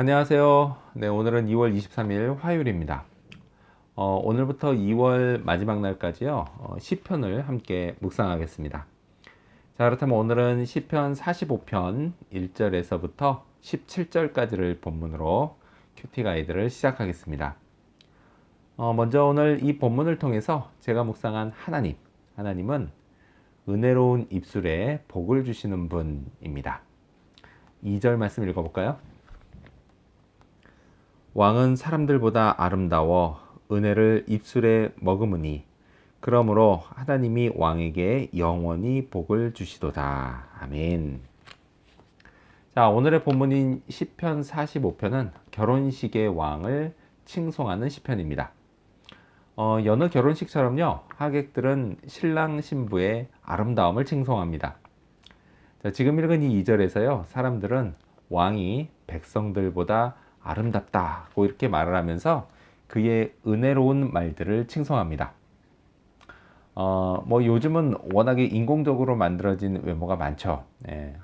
안녕하세요. 네, 오늘은 2월 23일 화요일입니다. 오늘부터 2월 마지막 날까지요, 시편을 함께 묵상하겠습니다. 자, 그렇다면 오늘은 시편 45편 1절에서부터 17절까지를 본문으로 큐티 가이드를 시작하겠습니다. 먼저 오늘 이 본문을 통해서 제가 묵상한 하나님은 은혜로운 입술에 복을 주시는 분입니다. 2절 말씀 읽어볼까요? 왕은 사람들보다 아름다워 은혜를 입술에 머금으니 그러므로 하나님이 왕에게 영원히 복을 주시도다. 아멘. 자, 오늘의 본문인 시편 45편은 결혼식의 왕을 칭송하는 시편입니다. 여느 결혼식처럼요, 하객들은 신랑 신부의 아름다움을 칭송합니다. 자, 지금 읽은 이 2절에서요, 사람들은 왕이 백성들보다 아름답다고 이렇게 말을 하면서 그의 은혜로운 말들을 칭송합니다. 요즘은 워낙에 인공적으로 만들어진 외모가 많죠.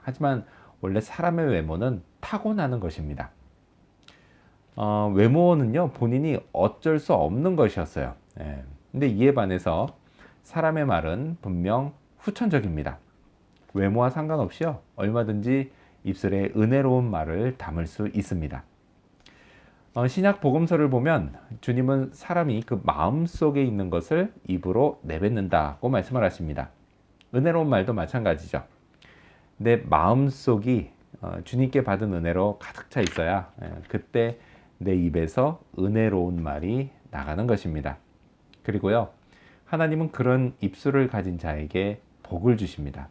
하지만 원래 사람의 외모는 타고나는 것입니다. 외모는요, 본인이 어쩔 수 없는 것이었어요. 근데 이에 반해서 사람의 말은 분명 후천적입니다. 외모와 상관없이요, 얼마든지 입술에 은혜로운 말을 담을 수 있습니다. 신약 복음서를 보면 주님은 사람이 그 마음 속에 있는 것을 입으로 내뱉는다고 말씀을 하십니다. 은혜로운 말도 마찬가지죠. 내 마음 속이 주님께 받은 은혜로 가득 차 있어야 그때 내 입에서 은혜로운 말이 나가는 것입니다. 그리고요, 하나님은 그런 입술을 가진 자에게 복을 주십니다.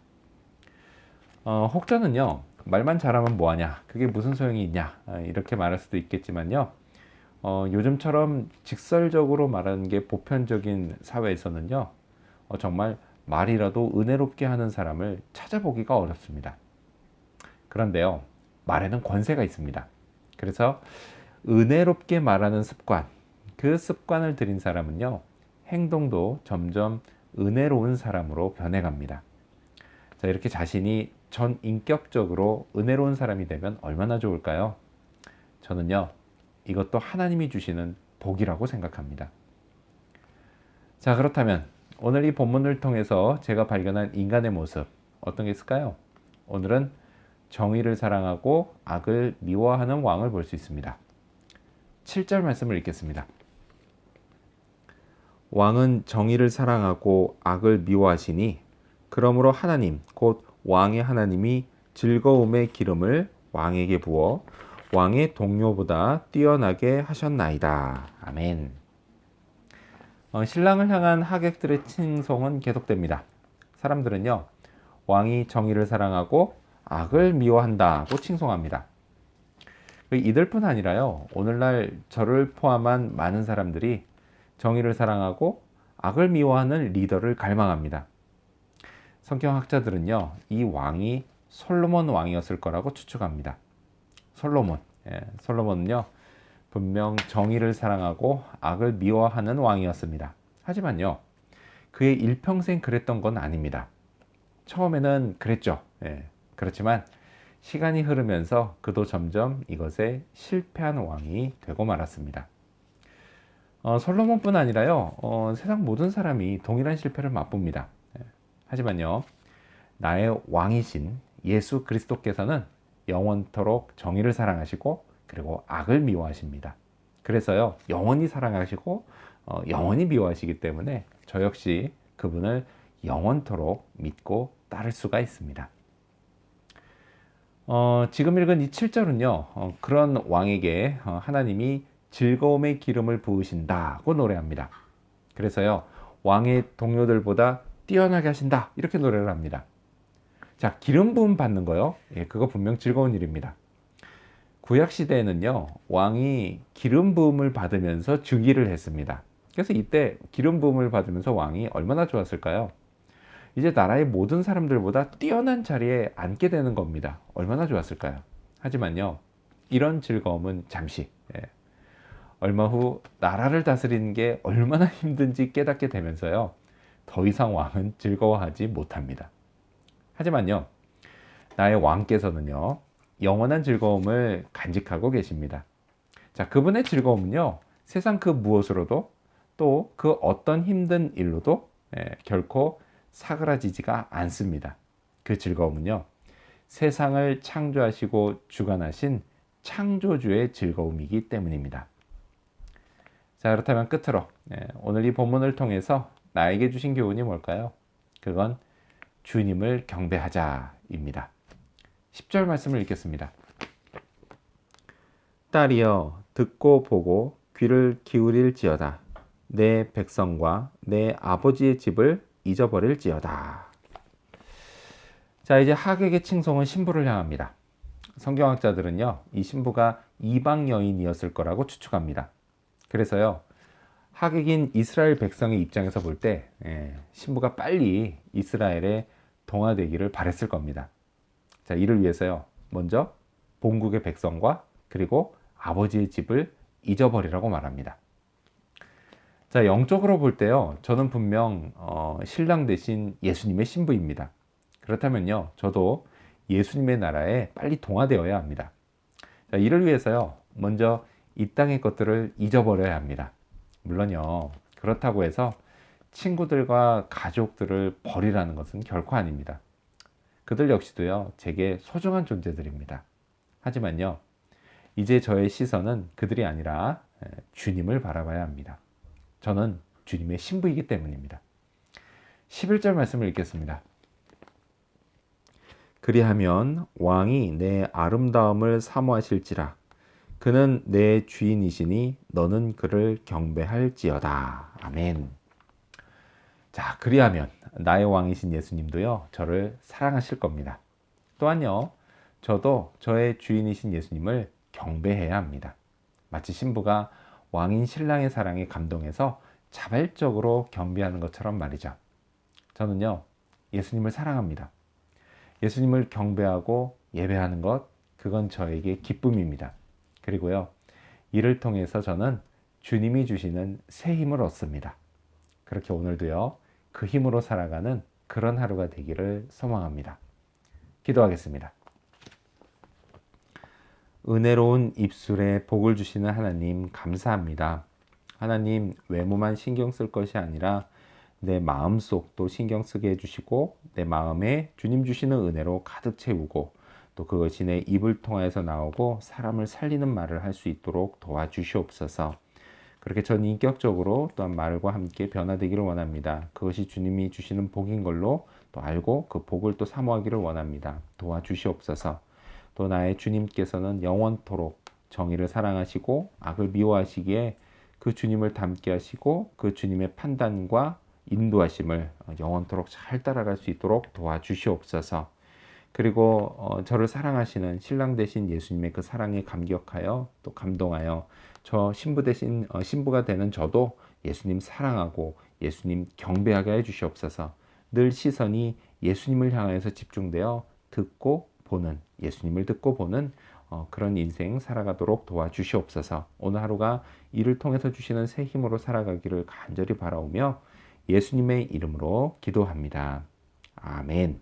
혹자는요, 말만 잘하면 뭐하냐, 그게 무슨 소용이 있냐, 이렇게 말할 수도 있겠지만요, 요즘처럼 직설적으로 말하는 게 보편적인 사회에서는요, 정말 말이라도 은혜롭게 하는 사람을 찾아보기가 어렵습니다. 그런데요, 말에는 권세가 있습니다. 그래서 은혜롭게 말하는 습관, 그 습관을 들인 사람은요, 행동도 점점 은혜로운 사람으로 변해갑니다. 자, 이렇게 자신이 전 인격적으로 은혜로운 사람이 되면 얼마나 좋을까요? 저는요, 이것도 하나님이 주시는 복이라고 생각합니다. 자, 그렇다면 오늘 이 본문을 통해서 제가 발견한 인간의 모습, 어떤 게 있을까요? 오늘은 정의를 사랑하고 악을 미워하는 왕을 볼 수 있습니다. 7절 말씀을 읽겠습니다. 왕은 정의를 사랑하고 악을 미워하시니 그러므로 하나님 곧 왕의 하나님이 즐거움의 기름을 왕에게 부어 왕의 동료보다 뛰어나게 하셨나이다. 아멘. 신랑을 향한 하객들의 칭송은 계속됩니다. 사람들은요, 왕이 정의를 사랑하고 악을 미워한다고 칭송합니다. 이들뿐 아니라요, 오늘날 저를 포함한 많은 사람들이 정의를 사랑하고 악을 미워하는 리더를 갈망합니다. 성경학자들은요, 이 왕이 솔로몬 왕이었을 거라고 추측합니다. 솔로몬은요, 분명 정의를 사랑하고 악을 미워하는 왕이었습니다. 하지만요, 그의 일평생 그랬던 건 아닙니다. 처음에는 그랬죠. 그렇지만 시간이 흐르면서 그도 점점 이것에 실패한 왕이 되고 말았습니다. 솔로몬뿐 아니라요, 세상 모든 사람이 동일한 실패를 맛봅니다. 하지만요, 나의 왕이신 예수 그리스도께서는 영원토록 정의를 사랑하시고 그리고 악을 미워하십니다. 그래서요, 영원히 사랑하시고 영원히 미워하시기 때문에 저 역시 그분을 영원토록 믿고 따를 수가 있습니다. 지금 읽은 이 7절은요, 그런 왕에게 하나님이 즐거움의 기름을 부으신다고 노래합니다. 그래서요, 왕의 동료들보다 뛰어나게 하신다, 이렇게 노래를 합니다. 자, 기름 부음 받는 거요, 그거 분명 즐거운 일입니다. 구약 시대에는요, 왕이 기름 부음을 받으면서 즉위를 했습니다. 그래서 이때 기름 부음을 받으면서 왕이 얼마나 좋았을까요? 이제 나라의 모든 사람들보다 뛰어난 자리에 앉게 되는 겁니다. 얼마나 좋았을까요? 하지만요, 이런 즐거움은 잠시, 얼마 후 나라를 다스리는 게 얼마나 힘든지 깨닫게 되면서요, 더 이상 왕은 즐거워하지 못합니다. 하지만요, 나의 왕께서는요, 영원한 즐거움을 간직하고 계십니다. 자, 그분의 즐거움은요, 세상 그 무엇으로도 또 그 어떤 힘든 일로도 결코 사그라지지가 않습니다. 그 즐거움은요, 세상을 창조하시고 주관하신 창조주의 즐거움이기 때문입니다. 자, 그렇다면 끝으로 오늘 이 본문을 통해서 나에게 주신 교훈이 뭘까요? 그건 주님을 경배하자입니다. 10절 말씀을 읽겠습니다. 딸이여 듣고 보고 귀를 기울일지어다. 내 백성과 내 아버지의 집을 잊어버릴지어다. 자, 이제 하객의 칭송은 신부를 향합니다. 성경학자들은요, 이 신부가 이방 여인이었을 거라고 추측합니다. 그래서요, 하객인 이스라엘 백성의 입장에서 볼 때 신부가 빨리 이스라엘에 동화되기를 바랬을 겁니다. 자, 이를 위해서요, 먼저 본국의 백성과 그리고 아버지의 집을 잊어버리라고 말합니다. 자, 영적으로 볼 때요, 저는 분명 신랑 대신 예수님의 신부입니다. 그렇다면요, 저도 예수님의 나라에 빨리 동화되어야 합니다. 자, 이를 위해서요, 먼저 이 땅의 것들을 잊어버려야 합니다. 물론요, 그렇다고 해서 친구들과 가족들을 버리라는 것은 결코 아닙니다. 그들 역시도요, 제게 소중한 존재들입니다. 하지만요, 이제 저의 시선은 그들이 아니라 주님을 바라봐야 합니다. 저는 주님의 신부이기 때문입니다. 11절 말씀을 읽겠습니다. 그리하면 왕이 내 아름다움을 사모하실지라. 그는 내 주인이시니 너는 그를 경배할지어다. 아멘. 자, 그리하면 나의 왕이신 예수님도요, 저를 사랑하실 겁니다. 또한요, 저도 저의 주인이신 예수님을 경배해야 합니다. 마치 신부가 왕인 신랑의 사랑에 감동해서 자발적으로 경배하는 것처럼 말이죠. 저는요, 예수님을 사랑합니다. 예수님을 경배하고 예배하는 것, 그건 저에게 기쁨입니다. 그리고요, 이를 통해서 저는 주님이 주시는 새 힘을 얻습니다. 그렇게 오늘도요, 그 힘으로 살아가는 그런 하루가 되기를 소망합니다. 기도하겠습니다. 은혜로운 입술에 복을 주시는 하나님, 감사합니다. 하나님, 외모만 신경 쓸 것이 아니라 내 마음속도 신경 쓰게 해주시고 내 마음에 주님 주시는 은혜로 가득 채우고 또 그것이 내 입을 통해서 나오고 사람을 살리는 말을 할 수 있도록 도와주시옵소서. 그렇게 전 인격적으로 또한 말과 함께 변화되기를 원합니다. 그것이 주님이 주시는 복인 걸로 또 알고 그 복을 또 사모하기를 원합니다. 도와주시옵소서. 또 나의 주님께서는 영원토록 정의를 사랑하시고 악을 미워하시기에 그 주님을 닮게 하시고 그 주님의 판단과 인도하심을 영원토록 잘 따라갈 수 있도록 도와주시옵소서. 그리고 저를 사랑하시는 신랑 되신 예수님의 그 사랑에 감격하여 또 감동하여 저 신부 대신 신부가 되는 저도 예수님 사랑하고 예수님 경배하게 해주시옵소서. 늘 시선이 예수님을 향해서 집중되어 듣고 보는, 예수님을 듣고 보는 그런 인생 살아가도록 도와주시옵소서. 오늘 하루가 이를 통해서 주시는 새 힘으로 살아가기를 간절히 바라오며 예수님의 이름으로 기도합니다. 아멘.